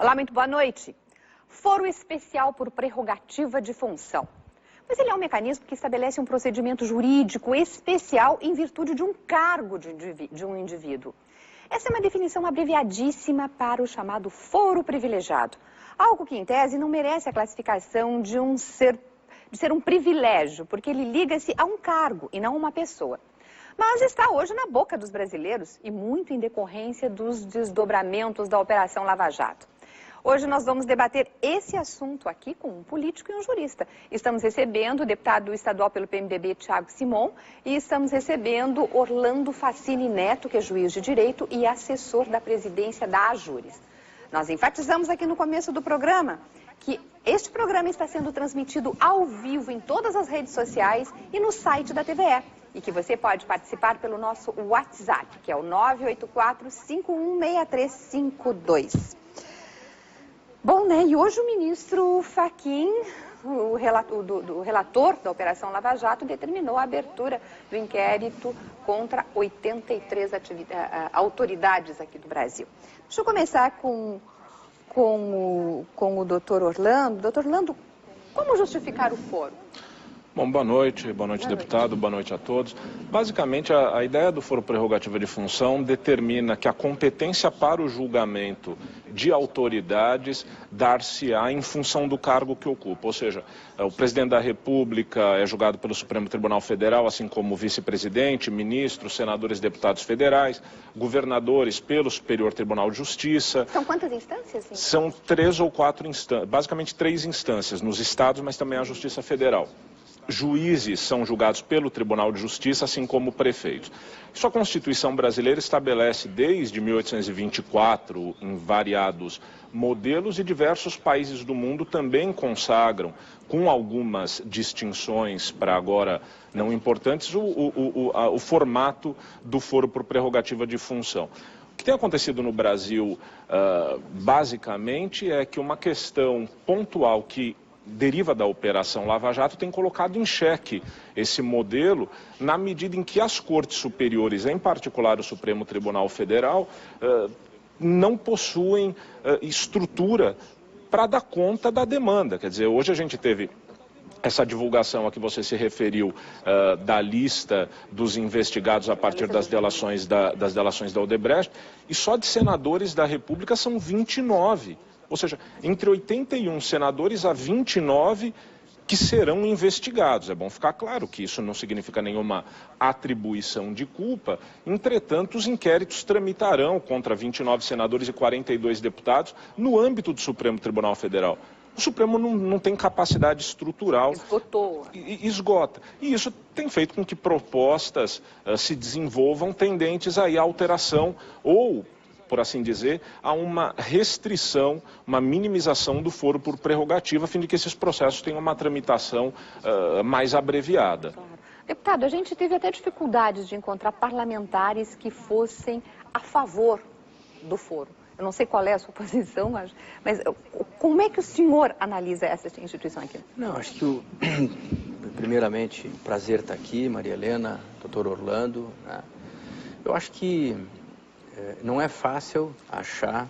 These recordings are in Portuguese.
Olá, muito boa noite. Foro especial por prerrogativa de função. Mas ele é um mecanismo que estabelece um procedimento jurídico especial em virtude de um cargo de um indivíduo. Essa é uma definição abreviadíssima para o chamado foro privilegiado. Algo que, em tese, não merece a classificação de ser um privilégio, porque ele liga-se a um cargo e não a uma pessoa. Mas está hoje na boca dos brasileiros e muito em decorrência dos desdobramentos da Operação Lava Jato. Hoje nós vamos debater esse assunto aqui com um político e um jurista. Estamos recebendo o deputado estadual pelo PMDB, Thiago Simon, e estamos recebendo Orlando Facini Neto, que é juiz de direito e assessor da presidência da AJURES. Nós enfatizamos aqui no começo do programa que este programa está sendo transmitido ao vivo em todas as redes sociais e no site da TVE. E que você pode participar pelo nosso WhatsApp, que é o 984-516352. Bom, né? E hoje o ministro Fachin, o relator da Operação Lava Jato, determinou a abertura do inquérito contra 83 autoridades aqui do Brasil. Deixa eu começar com o doutor Orlando. Doutor Orlando, como justificar o foro? Bom, boa noite deputado, boa noite a todos. Basicamente, a ideia do foro prerrogativa de função determina que a competência para o julgamento de autoridades dar-se-á em função do cargo que ocupa. Ou seja, o presidente da República é julgado pelo Supremo Tribunal Federal, assim como o vice-presidente, ministros, senadores e deputados federais, governadores pelo Superior Tribunal de Justiça. São quantas instâncias? Então? São 3 ou 4 instâncias, basicamente 3 instâncias, nos estados, mas também a Justiça Federal. Juízes são julgados pelo Tribunal de Justiça, assim como prefeitos. Isso a Constituição brasileira estabelece desde 1824 em variados modelos e diversos países do mundo também consagram, com algumas distinções para agora não importantes, o formato do foro por prerrogativa de função. O que tem acontecido no Brasil, basicamente, é que uma questão pontual que deriva da Operação Lava Jato tem colocado em xeque esse modelo na medida em que as cortes superiores, em particular o Supremo Tribunal Federal, não possuem estrutura para dar conta da demanda. Quer dizer, hoje a gente teve essa divulgação a que você se referiu da lista dos investigados a partir das delações da Odebrecht, e só de senadores da República são 29. Ou seja, entre 81 senadores há 29 que serão investigados. É bom ficar claro que isso não significa nenhuma atribuição de culpa. Entretanto, os inquéritos tramitarão contra 29 senadores e 42 deputados no âmbito do Supremo Tribunal Federal. O Supremo não tem capacidade estrutural. Esgota. E isso tem feito com que propostas se desenvolvam tendentes aí à alteração ou, por assim dizer, a uma restrição, uma minimização do foro por prerrogativa, a fim de que esses processos tenham uma tramitação mais abreviada. Claro. Deputado, a gente teve até dificuldades de encontrar parlamentares que fossem a favor do foro. Eu não sei qual é a sua posição, mas como é que o senhor analisa essa instituição aqui? Não, acho que, primeiramente, prazer estar aqui, Maria Helena, doutor Orlando, né? Eu acho que não é fácil achar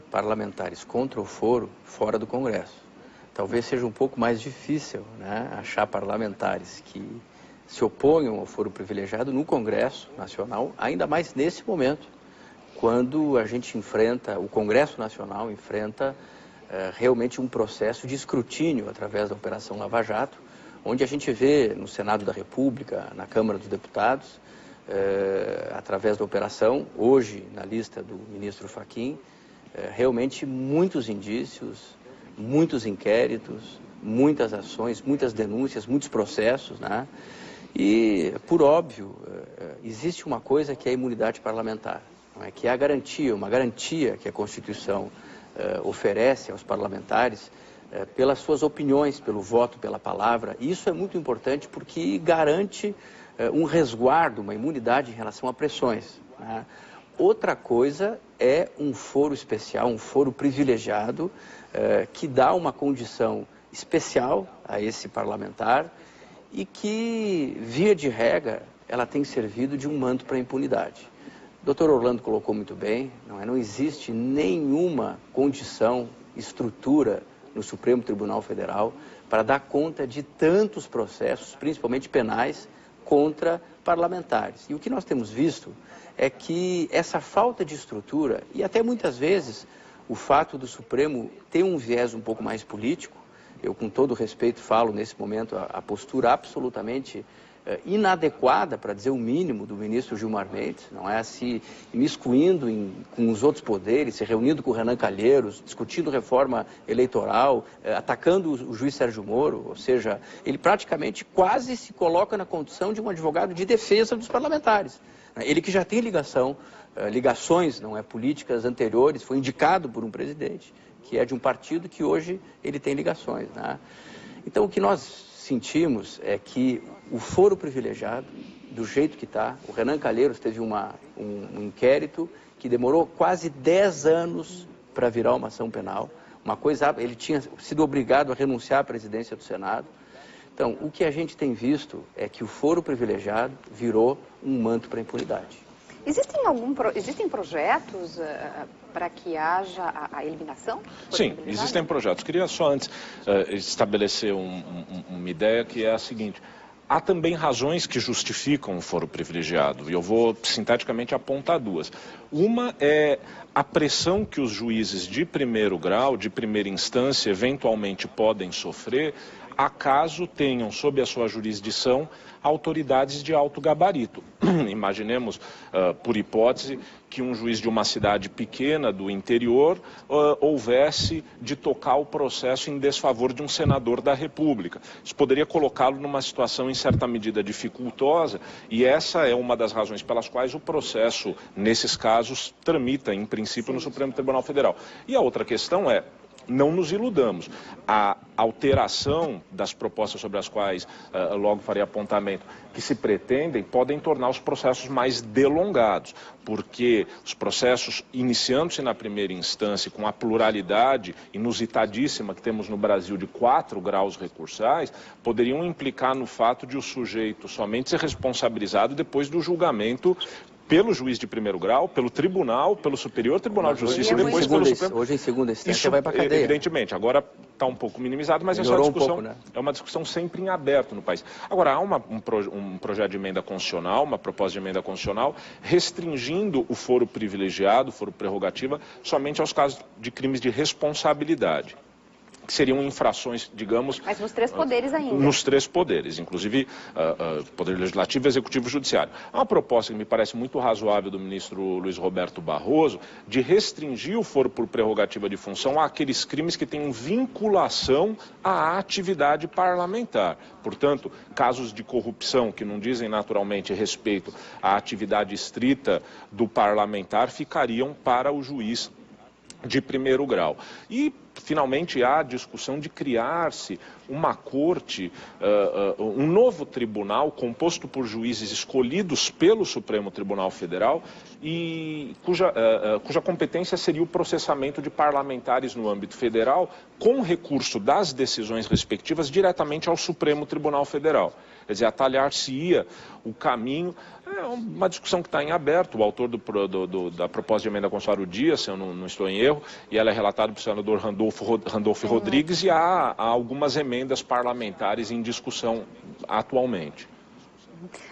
parlamentares contra o foro fora do Congresso. Talvez seja um pouco mais difícil, né, achar parlamentares que se oponham ao foro privilegiado no Congresso Nacional, ainda mais nesse momento, quando a gente enfrenta, o Congresso Nacional enfrenta realmente um processo de escrutínio através da Operação Lava Jato, onde a gente vê no Senado da República, na Câmara dos Deputados, através da operação, hoje na lista do ministro Fachin, realmente muitos indícios, muitos inquéritos, muitas ações, muitas denúncias, muitos processos, né? E, por óbvio, existe uma coisa que é a imunidade parlamentar, não é? Que é a garantia, uma garantia que a Constituição oferece aos parlamentares pelas suas opiniões, pelo voto, pela palavra. E isso é muito importante porque garante um resguardo, uma imunidade em relação a pressões, né? Outra coisa é um foro especial, um foro privilegiado, que dá uma condição especial a esse parlamentar e que, via de regra, ela tem servido de um manto para a impunidade. O Dr. Orlando colocou muito bem, não existe nenhuma condição, estrutura no Supremo Tribunal Federal para dar conta de tantos processos, principalmente penais, contra parlamentares. E o que nós temos visto é que essa falta de estrutura, e até muitas vezes o fato do Supremo ter um viés um pouco mais político, eu com todo respeito falo nesse momento a postura absolutamente inadequada, para dizer o mínimo, do ministro Gilmar Mendes, não é? Se imiscuindo com os outros poderes, se reunindo com o Renan Calheiros, discutindo reforma eleitoral, atacando o juiz Sérgio Moro, ou seja, ele praticamente quase se coloca na condição de um advogado de defesa dos parlamentares. Ele que já tem ligações, não é, políticas anteriores, foi indicado por um presidente, que é de um partido que hoje ele tem ligações, né? Então o que nós sentimos é que o foro privilegiado, do jeito que está, o Renan Calheiros teve um inquérito que demorou quase 10 anos para virar uma ação penal, ele tinha sido obrigado a renunciar à presidência do Senado. Então, o que a gente tem visto é que o foro privilegiado virou um manto para a impunidade. Existem projetos para que haja a eliminação? Sim, existem projetos. Queria só antes estabelecer uma ideia que é a seguinte. Há também razões que justificam o foro privilegiado, e eu vou sinteticamente apontar duas. Uma é a pressão que os juízes de primeiro grau, de primeira instância, eventualmente podem sofrer, acaso tenham sob a sua jurisdição autoridades de alto gabarito. Imaginemos, por hipótese, que um juiz de uma cidade pequena do interior houvesse de tocar o processo em desfavor de um senador da República. Isso poderia colocá-lo numa situação em certa medida dificultosa, e essa é uma das razões pelas quais o processo, nesses casos, tramita, em princípio, no Supremo Tribunal Federal. E a outra questão é, não nos iludamos, a alteração das propostas sobre as quais logo farei apontamento, que se pretendem, podem tornar os processos mais delongados, porque os processos iniciando-se na primeira instância com a pluralidade inusitadíssima que temos no Brasil de 4 graus recursais, poderiam implicar no fato de o sujeito somente ser responsabilizado depois do julgamento pelo juiz de primeiro grau, pelo tribunal, pelo Superior Tribunal de Justiça e depois pelo Supremo. Hoje, em segunda instância, vai para a cadeia. Evidentemente, agora está um pouco minimizado, mas essa discussão é uma discussão sempre em aberto no país. Agora, há um projeto de emenda constitucional, uma proposta de emenda constitucional, restringindo o foro privilegiado, o foro prerrogativa, somente aos casos de crimes de responsabilidade, que seriam infrações, digamos... Mas nos 3 poderes ainda. Nos 3 poderes, inclusive Poder Legislativo, Executivo e Judiciário. Há uma proposta que me parece muito razoável do ministro Luiz Roberto Barroso, de restringir o foro por prerrogativa de função àqueles crimes que têm vinculação à atividade parlamentar. Portanto, casos de corrupção que não dizem naturalmente respeito à atividade estrita do parlamentar ficariam para o juiz de primeiro grau. E, finalmente, há a discussão de criar-se uma corte, um novo tribunal composto por juízes escolhidos pelo Supremo Tribunal Federal e cuja competência seria o processamento de parlamentares no âmbito federal com recurso das decisões respectivas diretamente ao Supremo Tribunal Federal. Quer dizer, atalhar-se-ia o caminho. É uma discussão que está em aberto. O autor da proposta de emenda constitucional, o Dias, se eu não estou em erro, e ela é relatada pelo senador Randolfo Rodrigues, e há algumas emendas parlamentares em discussão atualmente.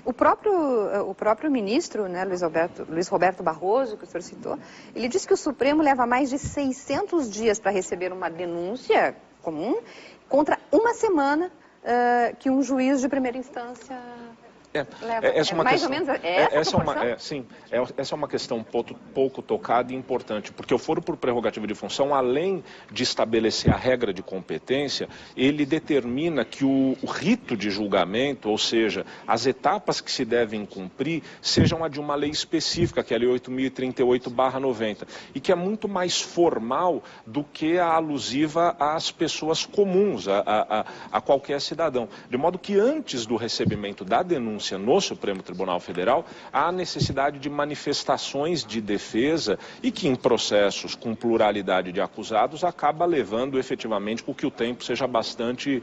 O próprio ministro, né, Luiz Roberto Barroso, que o senhor citou, ele disse que o Supremo leva mais de 600 dias para receber uma denúncia comum contra uma semana que um juiz de primeira instância... Essa é uma questão pouco tocada e importante, porque o foro por prerrogativa de função, além de estabelecer a regra de competência, ele determina que o rito de julgamento, ou seja, as etapas que se devem cumprir, sejam a de uma lei específica, que é a Lei 8.038/90, e que é muito mais formal do que a alusiva às pessoas comuns, a qualquer cidadão. De modo que antes do recebimento da denúncia denúncia no Supremo Tribunal Federal, há necessidade de manifestações de defesa e que em processos com pluralidade de acusados acaba levando efetivamente com que o tempo seja bastante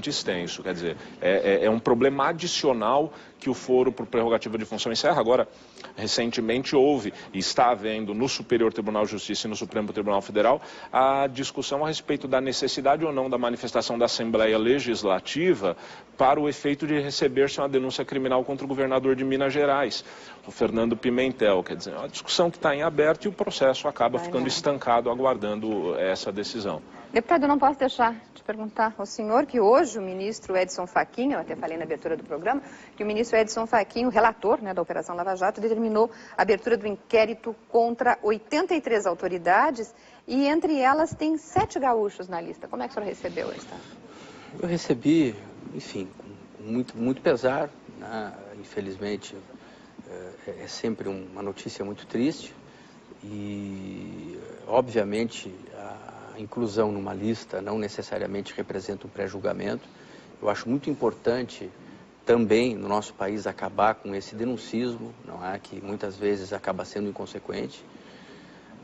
extenso. Quer dizer, é um problema adicional que o foro por prerrogativa de função encerra. Agora, recentemente houve e está havendo no Superior Tribunal de Justiça e no Supremo Tribunal Federal a discussão a respeito da necessidade ou não da manifestação da Assembleia Legislativa para o efeito de receber-se uma denúncia criminal contra o governador de Minas Gerais, o Fernando Pimentel. Quer dizer, é uma discussão que está em aberto e o processo acaba ficando estancado aguardando essa decisão. Deputado, eu não posso deixar de perguntar ao senhor que hoje o ministro Edson Fachin, eu até falei na abertura do programa, que o ministro Edson Fachin, o relator, né, da Operação Lava Jato, determinou a abertura do inquérito contra 83 autoridades e entre elas tem 7 gaúchos na lista. Como é que o senhor recebeu essa? Eu recebi, enfim, com muito pesar, né? Infelizmente é sempre uma notícia muito triste e, obviamente, a inclusão numa lista não necessariamente representa um pré-julgamento. Eu acho muito importante também no nosso país acabar com esse denuncismo, não é, que muitas vezes acaba sendo inconsequente.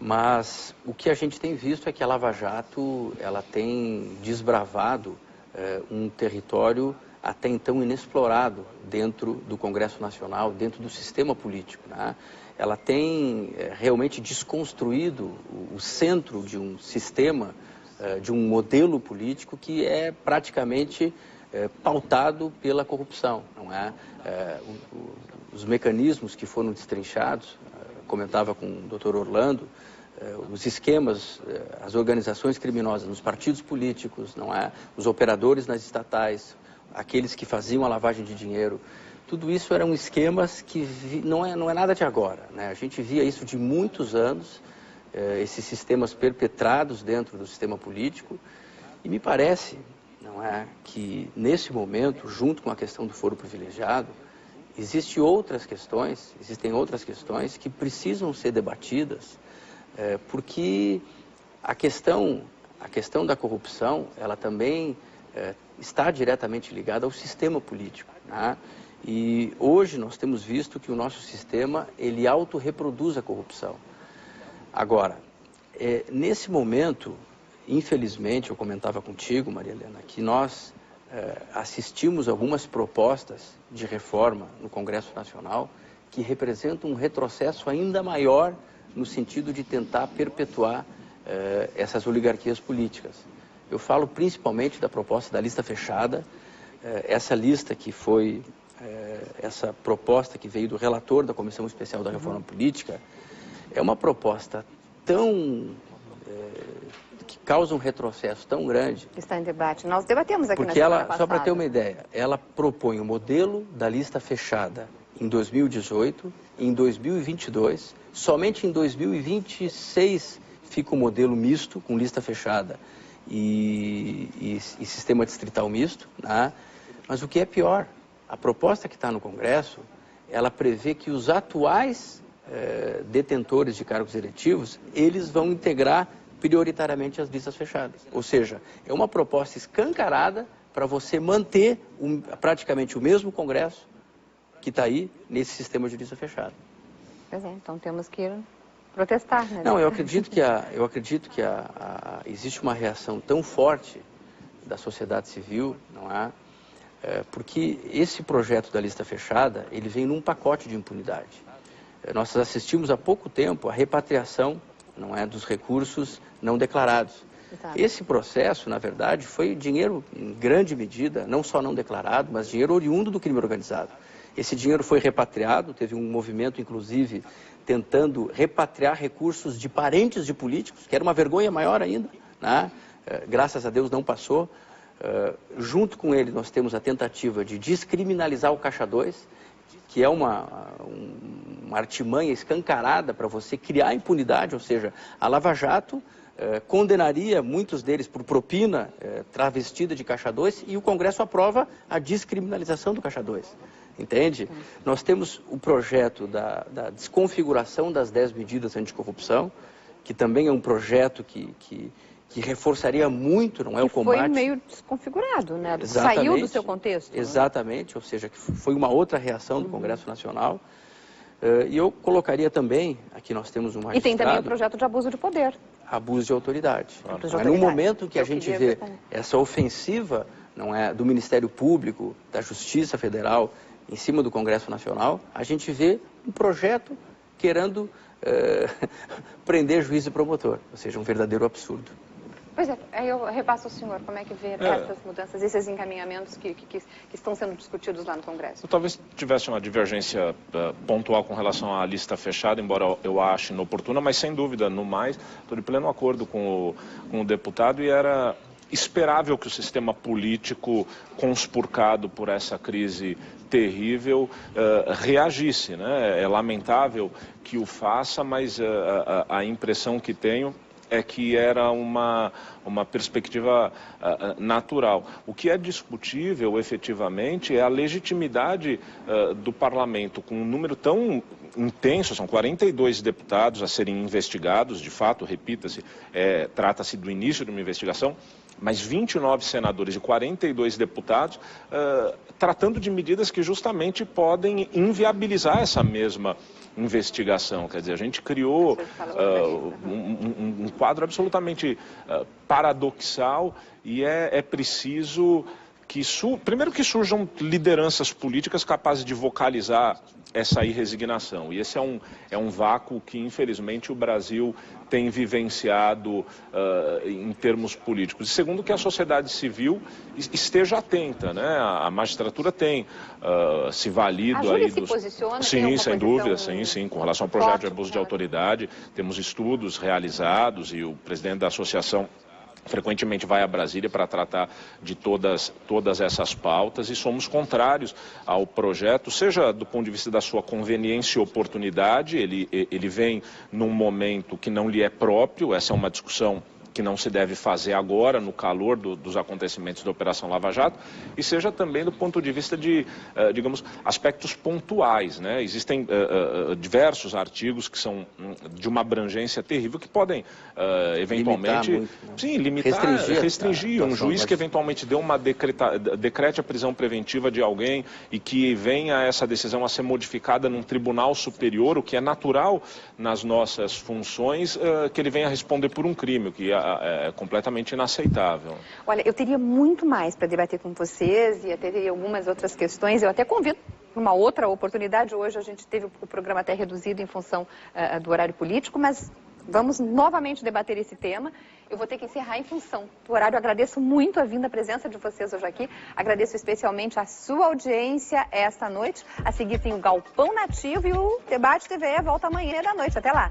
Mas o que a gente tem visto é que a Lava Jato ela tem desbravado um território até então inexplorado dentro do Congresso Nacional, dentro do sistema político, né? Ela tem realmente desconstruído o centro de um sistema, de um modelo político que é praticamente pautado pela corrupção, não é? Os mecanismos que foram destrinchados, comentava com o Dr. Orlando, os esquemas, as organizações criminosas nos partidos políticos, não é? Os operadores nas estatais, aqueles que faziam a lavagem de dinheiro, tudo isso eram esquemas que não é nada de agora, né? A gente via isso de muitos anos, esses sistemas perpetrados dentro do sistema político, e me parece, não é, que nesse momento, junto com a questão do foro privilegiado, existem outras questões que precisam ser debatidas, porque a questão da corrupção, ela também está diretamente ligada ao sistema político, né? E hoje nós temos visto que o nosso sistema, ele autorreproduz a corrupção. Agora, nesse momento, infelizmente, eu comentava contigo, Maria Helena, que nós assistimos algumas propostas de reforma no Congresso Nacional que representam um retrocesso ainda maior no sentido de tentar perpetuar essas oligarquias políticas. Eu falo principalmente da proposta da lista fechada, essa lista que foi, essa proposta que veio do relator da Comissão Especial da Reforma Política, é uma proposta que causa um retrocesso tão grande. Está em debate. Nós debatemos aqui porque na semana passada. Só para ter uma ideia, ela propõe o modelo da lista fechada em 2018, em 2022, somente em 2026 fica o modelo misto, com lista fechada e sistema distrital misto, né? Mas o que é pior, a proposta que está no Congresso, ela prevê que os atuais detentores de cargos eletivos, eles vão integrar prioritariamente as listas fechadas. Ou seja, é uma proposta escancarada para você manter praticamente o mesmo Congresso que está aí nesse sistema de lista fechada. Pois é, então temos que protestar, né? Não, eu acredito que existe uma reação tão forte da sociedade civil, não é? Porque esse projeto da lista fechada, ele vem num pacote de impunidade. Nós assistimos há pouco tempo a repatriação, não é, dos recursos não declarados. Exato. Esse processo, na verdade, foi dinheiro, em grande medida, não só não declarado, mas dinheiro oriundo do crime organizado. Esse dinheiro foi repatriado, teve um movimento, inclusive, tentando repatriar recursos de parentes de políticos, que era uma vergonha maior ainda, né? Graças a Deus não passou. Junto com ele, nós temos a tentativa de descriminalizar o Caixa 2, que é uma artimanha escancarada para você criar impunidade, ou seja, a Lava Jato condenaria muitos deles por propina travestida de Caixa 2 e o Congresso aprova a descriminalização do Caixa 2. Entende? Nós temos o projeto da desconfiguração das 10 medidas anticorrupção, que também é um projeto que que reforçaria muito, não é o combate... Foi meio desconfigurado, né? Exatamente, saiu do seu contexto. Exatamente, né? Ou seja, que foi uma outra reação do Congresso Nacional. E eu colocaria também, aqui nós temos um magistrado... E tem também o projeto de abuso de poder. Abuso de autoridade. Mas no momento que a gente vê essa ofensiva, não é, do Ministério Público, da Justiça Federal, em cima do Congresso Nacional, a gente vê um projeto querendo prender juiz e promotor, ou seja, um verdadeiro absurdo. Pois é, aí eu repasso ao senhor como é que vê essas mudanças, esses encaminhamentos que estão sendo discutidos lá no Congresso. Eu talvez tivesse uma divergência pontual com relação à lista fechada, embora eu ache inoportuna, mas sem dúvida, no mais, estou de pleno acordo com o deputado e era esperável que o sistema político conspurcado por essa crise terrível reagisse, né? É lamentável que o faça, mas a impressão que tenho é que era uma perspectiva natural. O que é discutível, efetivamente, é a legitimidade do parlamento, com um número tão intenso, são 42 deputados a serem investigados, de fato, repita-se, trata-se do início de uma investigação, mas 29 senadores e 42 deputados tratando de medidas que justamente podem inviabilizar essa mesma investigação. Quer dizer, a gente criou um quadro absolutamente paradoxal e é preciso que primeiro que surjam lideranças políticas capazes de vocalizar essa irresignação. E esse é um vácuo que, infelizmente, o Brasil tem vivenciado em termos políticos. E segundo, que a sociedade civil esteja atenta, né? A magistratura tem se valido aí se posiciona? Sim, sem dúvida, sim. Com relação ao projeto de abuso de autoridade, temos estudos realizados e o presidente da associação frequentemente vai a Brasília para tratar de todas essas pautas e somos contrários ao projeto, seja do ponto de vista da sua conveniência e oportunidade, ele vem num momento que não lhe é próprio, essa é uma discussão que não se deve fazer agora, no calor dos acontecimentos da Operação Lava Jato, e seja também do ponto de vista de, digamos, aspectos pontuais, né? Existem diversos artigos que são de uma abrangência terrível que podem, eventualmente, restringir. Um juiz que eventualmente decrete a prisão preventiva de alguém e que venha essa decisão a ser modificada num tribunal superior, o que é natural nas nossas funções, que ele venha responder por um crime, que é completamente inaceitável. Olha, eu teria muito mais para debater com vocês e até algumas outras questões. Eu até convido para uma outra oportunidade. Hoje a gente teve o programa até reduzido em função do horário político, mas vamos novamente debater esse tema. Eu vou ter que encerrar em função do horário. Eu agradeço muito a vinda, a presença de vocês hoje aqui. Agradeço especialmente a sua audiência esta noite. A seguir tem o Galpão Nativo e o Debate TVE volta amanhã da noite. Até lá!